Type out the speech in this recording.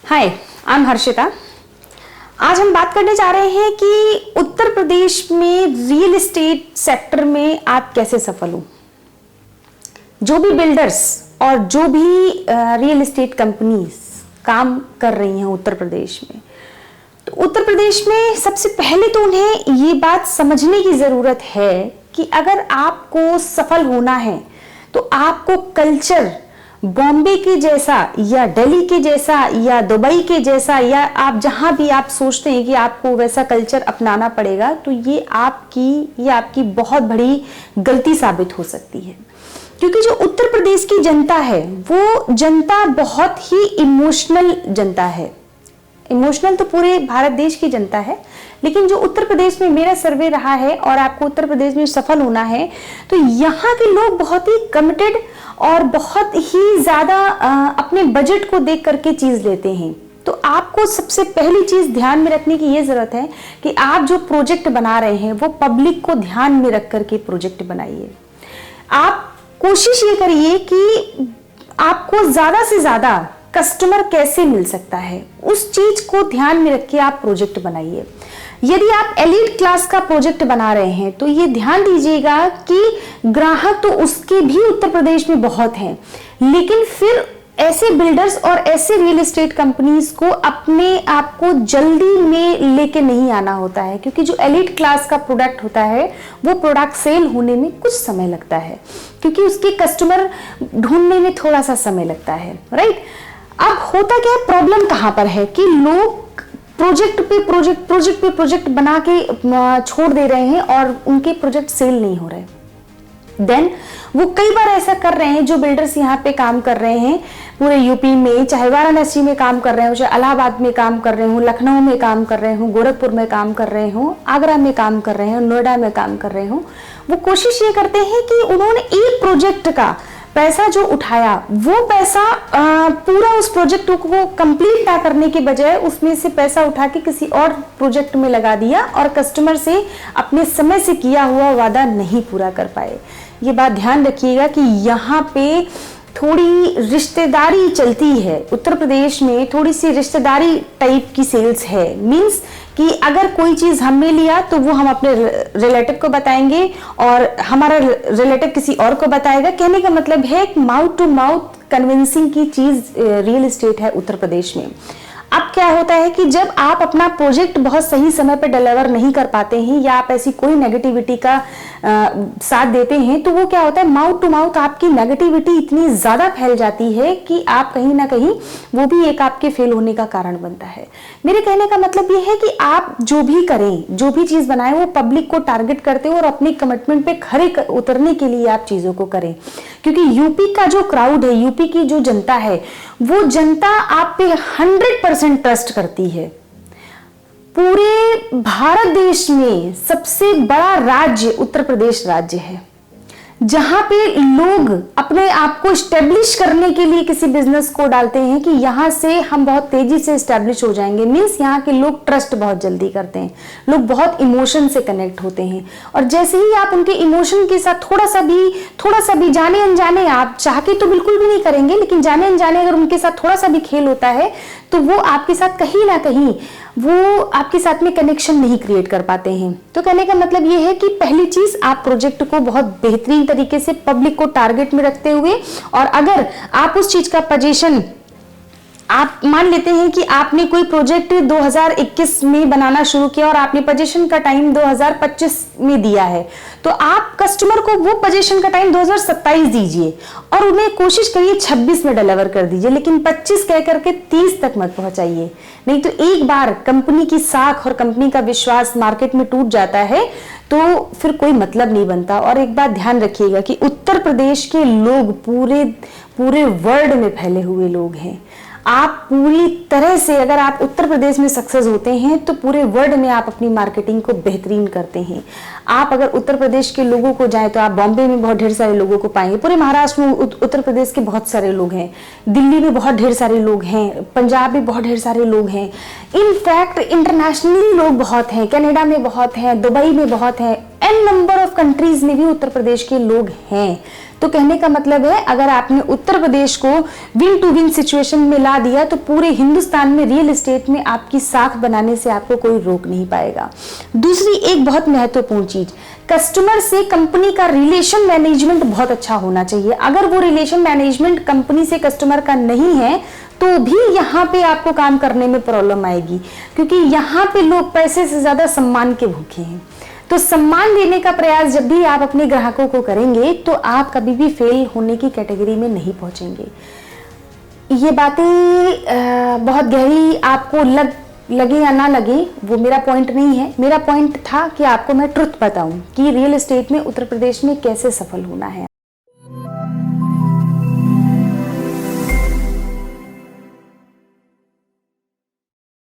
Hi, I am Harshita. आज हम बात करने जा रहे हैं कि उत्तर प्रदेश में रियल एस्टेट सेक्टर में आप कैसे सफल हो। जो भी बिल्डर्स और जो भी रियल एस्टेट कंपनीज काम कर रही हैं उत्तर प्रदेश में, तो उत्तर प्रदेश में सबसे पहले तो उन्हें ये बात समझने की जरूरत है कि अगर आपको सफल होना है तो आपको कल्चर बॉम्बे के जैसा या दिल्ली के जैसा या दुबई के जैसा या आप जहां भी आप सोचते हैं कि आपको वैसा कल्चर अपनाना पड़ेगा, तो ये आपकी बहुत बड़ी गलती साबित हो सकती है। क्योंकि जो उत्तर प्रदेश की जनता है वो जनता बहुत ही इमोशनल जनता है। इमोशनल तो पूरे भारत देश की जनता है, लेकिन जो उत्तर प्रदेश में मेरा सर्वे रहा है और आपको उत्तर प्रदेश में सफल होना है तो यहाँ के लोग बहुत ही कमिटेड और बहुत ही ज्यादा अपने बजट को देख करके चीज लेते हैं। तो आपको सबसे पहली चीज ध्यान में रखने की ये जरूरत है कि आप जो प्रोजेक्ट बना रहे हैं वो पब्लिक को ध्यान में रख करके प्रोजेक्ट बनाइए। आप कोशिश ये करिए कि आपको ज्यादा से ज्यादा कस्टमर कैसे मिल सकता है, उस चीज को ध्यान में रख के आप प्रोजेक्ट बनाइए। यदि आप एलीट क्लास का प्रोजेक्ट बना रहे हैं तो ये ध्यान दीजिएगा कि ग्राहक तो उसके भी उत्तर प्रदेश में बहुत हैं, लेकिन फिर ऐसे बिल्डर्स और ऐसे रियल एस्टेट कंपनीज को अपने आप को जल्दी में लेके नहीं आना होता है, क्योंकि जो एलीट क्लास का प्रोडक्ट होता है वो प्रोडक्ट सेल होने में कुछ समय लगता है, क्योंकि उसके कस्टमर ढूंढने में थोड़ा सा समय लगता है, राइट। अब होता क्या है, प्रॉब्लम कहां पर है कि लोग प्रोजेक्ट पे प्रोजेक्ट बना के छोड़ दे रहे हैं और उनके प्रोजेक्ट सेल नहीं हो रहे। देन वो कई बार ऐसा कर रहे हैं, जो बिल्डर्स यहाँ पे काम कर रहे हैं पूरे यूपी में, चाहे वाराणसी में काम कर रहे हो, चाहे इलाहाबाद में काम कर रहे हो, लखनऊ में काम कर रहे हो, गोरखपुर में काम कर रहे हो, आगरा में काम कर रहे हो, नोएडा में काम कर रहे हो, वो कोशिश ये करते हैं कि उन्होंने एक प्रोजेक्ट का पैसा जो उठाया वो पैसा पूरा उस प्रोजेक्ट को कंप्लीट ना करने के बजाय उसमें से पैसा उठा के किसी और प्रोजेक्ट में लगा दिया और कस्टमर से अपने समय से किया हुआ वादा नहीं पूरा कर पाए। ये बात ध्यान रखिएगा कि यहाँ पे थोड़ी रिश्तेदारी चलती है। उत्तर प्रदेश में थोड़ी सी रिश्तेदारी टाइप की सेल्स है। मींस कि अगर कोई चीज हमने लिया तो वो हम अपने रिलेटिव को बताएंगे और हमारा रिलेटिव किसी और को बताएगा। कहने का मतलब है माउथ टू माउथ कन्विंसिंग की चीज रियल एस्टेट है उत्तर प्रदेश में। अब क्या होता है कि जब आप अपना प्रोजेक्ट बहुत सही समय पर डिलीवर नहीं कर पाते हैं या आप ऐसी कोई नेगेटिविटी का साथ देते हैं, तो वो क्या होता है, माउथ टू माउथ आपकी नेगेटिविटी इतनी ज्यादा फैल जाती है कि आप कहीं ना कहीं वो भी एक आपके फेल होने का कारण बनता है। मेरे कहने का मतलब ये है कि आप जो भी करें, जो भी चीज बनाए, वो पब्लिक को टारगेट करते हो और अपने कमिटमेंट पे खरे उतरने के लिए आप चीजों को करें। क्योंकि यूपी का जो क्राउड है, यूपी की जो जनता है, वो जनता आप पे 100% ट्रस्ट करती है। पूरे भारत देश में सबसे बड़ा राज्य उत्तर प्रदेश राज्य है, जहां पे लोग अपने आप को स्टैब्लिश करने के लिए किसी बिजनेस को डालते हैं कि यहां से हम बहुत तेजी से स्टैब्लिश हो जाएंगे। मींस यहाँ के लोग ट्रस्ट बहुत जल्दी करते हैं, लोग बहुत इमोशन से कनेक्ट होते हैं, और जैसे ही आप उनके इमोशन के साथ थोड़ा सा भी जाने अनजाने, आप चाह के तो बिल्कुल भी नहीं करेंगे, लेकिन जाने अनजाने अगर उनके साथ थोड़ा सा भी खेल होता है तो वो आपके साथ कहीं ना कहीं वो आपके साथ में कनेक्शन नहीं क्रिएट कर पाते हैं। तो कहने का मतलब ये है कि पहली चीज, आप प्रोजेक्ट को बहुत बेहतरीन तरीके से पब्लिक को टारगेट में रखते हुए, और अगर आप उस चीज का पोजीशन, आप मान लेते हैं कि आपने कोई प्रोजेक्ट 2021 में बनाना शुरू किया और आपने पोजीशन का टाइम 2025 में दिया है, तो आप कस्टमर को वो पोजीशन का टाइम 2027 दीजिए और उन्हें कोशिश करिए 26 में डिलीवर कर दीजिए, लेकिन 25 कह करके 30 तक मत पहुंचाइए। नहीं तो एक बार कंपनी की साख और कंपनी का विश्वास मार्केट में टूट जाता है तो फिर कोई मतलब नहीं बनता। और एक बात ध्यान रखिएगा कि उत्तर प्रदेश के लोग पूरे वर्ल्ड में फैले हुए लोग हैं। आप पूरी तरह से, अगर आप उत्तर प्रदेश में सक्सेस होते हैं तो पूरे वर्ल्ड में आप अपनी मार्केटिंग को बेहतरीन करते हैं। आप अगर उत्तर प्रदेश के लोगों को जाए तो आप बॉम्बे में बहुत ढेर सारे लोगों को पाएंगे, पूरे महाराष्ट्र में उत्तर प्रदेश के बहुत सारे लोग हैं, दिल्ली में बहुत ढेर सारे लोग हैं, पंजाब में बहुत ढेर सारे लोग हैं, इनफैक्ट इंटरनेशनली लोग बहुत हैं, कनाडा में बहुत हैं, दुबई में बहुत हैं, एन नंबर ऑफ कंट्रीज में भी उत्तर प्रदेश के लोग हैं। तो कहने का मतलब है, अगर आपने उत्तर प्रदेश को विन टू विन सिचुएशन में ला दिया तो पूरे हिंदुस्तान में रियल एस्टेट में आपकी साख बनाने से आपको कोई रोक नहीं पाएगा। दूसरी एक बहुत महत्वपूर्ण चीज, कस्टमर से कंपनी का रिलेशन मैनेजमेंट बहुत अच्छा होना चाहिए। अगर वो रिलेशन मैनेजमेंट कंपनी से कस्टमर का नहीं है तो भी यहाँ पे आपको काम करने में प्रॉब्लम आएगी, क्योंकि यहाँ पे लोग पैसे से ज्यादा सम्मान के भूखे हैं। तो सम्मान देने का प्रयास जब भी आप अपने ग्राहकों को करेंगे तो आप कभी भी फेल होने की कैटेगरी में नहीं पहुंचेंगे। ये बातें बहुत गहरी आपको लगे या ना लगे वो मेरा पॉइंट नहीं है। मेरा पॉइंट था कि आपको मैं ट्रुथ बताऊं कि रियल एस्टेट में उत्तर प्रदेश में कैसे सफल होना है।